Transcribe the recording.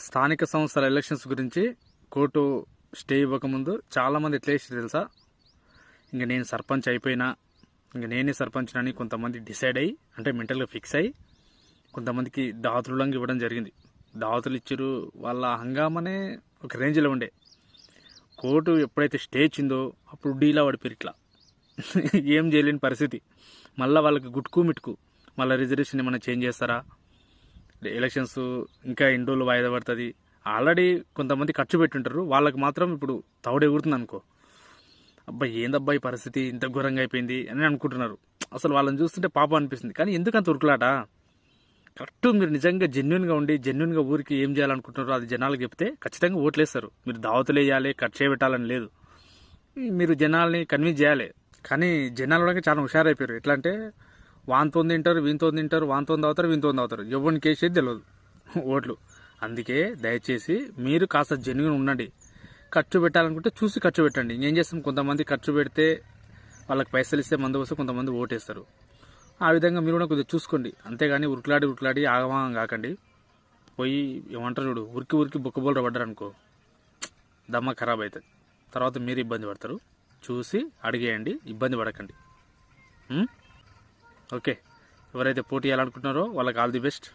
స్థానిక సంస్థల ఎలక్షన్స్ గురించి కోర్టు స్టే ఇవ్వకముందు చాలామంది ఎట్లా చేసి తెలుసా, ఇంక నేను సర్పంచ్ అయిపోయినా, ఇంక నేనే సర్పంచ్ అని కొంతమంది డిసైడ్ అయ్యి, అంటే మెంటల్గా ఫిక్స్ అయ్యి కొంతమందికి దాతులంగా ఇవ్వడం జరిగింది. దాతులు ఇచ్చారు, వాళ్ళ హంగామనే ఒక రేంజ్లో ఉండే. కోర్టు ఎప్పుడైతే స్టే ఇచ్చిందో అప్పుడు డీలా పడిపోయారు. ఇట్లా ఏం చేయలేని పరిస్థితి. మళ్ళీ వాళ్ళకి గుట్టుకు మిట్టుకు మళ్ళీ రిజర్వేషన్ ఏమైనా చేంజ్ చేస్తారా, ఎలక్షన్స్ ఇంకా ఎన్ని రోజులు వాయిదా పడుతుంది, ఆల్రెడీ కొంతమంది ఖర్చు పెట్టుంటారు, వాళ్ళకి మాత్రం ఇప్పుడు తౌడెగురుతుంది అనుకో. అబ్బాయి ఏందబ్బా ఈ పరిస్థితి ఇంత ఘోరంగా అయిపోయింది అని అనుకుంటున్నారు. అసలు వాళ్ళని చూస్తుంటే పాపం అనిపిస్తుంది. కానీ ఎందుకంత ఉరుకులాట? కరెక్ట్ మీరు నిజంగా జెన్యున్గా ఉండి జెన్యున్గా ఊరికి ఏం చేయాలనుకుంటున్నారో అది జనాలకు చెప్తే ఖచ్చితంగా ఓట్లేస్తారు. మీరు దావతులు వేయాలి, ఖర్చు చేయబెట్టాలని లేదు, మీరు జనాల్ని కన్విన్స్ చేయాలి. కానీ జనాలు కూడా చాలా హుషారైపోయారు. ఎట్లా అంటే వాంతో తింటారు, వీంతో తింటారు, వాంతో తాగుతారు, వీంతో తాగుతారు, ఎవరిని కేసేది తెలియదు ఓట్లు. అందుకే దయచేసి మీరు కాస్త జెన్యున్ ఉండండి. ఖర్చు పెట్టాలనుకుంటే చూసి ఖర్చు పెట్టండి. ఇంకేం చేస్తాం, కొంతమంది ఖర్చు పెడితే వాళ్ళకి పైసలు ఇస్తే మందు వస్తే కొంతమంది ఓటేస్తారు. ఆ విధంగా మీరు కూడా కొద్దిగా చూసుకోండి. అంతేగాని ఉరుకులాడి ఆగమాగం కాకండి. పోయి ఏమంటారు చూడు, ఉరికి బొక్కబోలు పడ్డారనుకో దమ్మ ఖరాబ్ అవుతుంది. తర్వాత మీరు ఇబ్బంది పడతారు. చూసి అడిగేయండి, ఇబ్బంది పడకండి. ఓకే, ఎవరైతే పోటీ చేయాలనుకుంటున్నారో వాళ్ళకి ఆల్ ది బెస్ట్.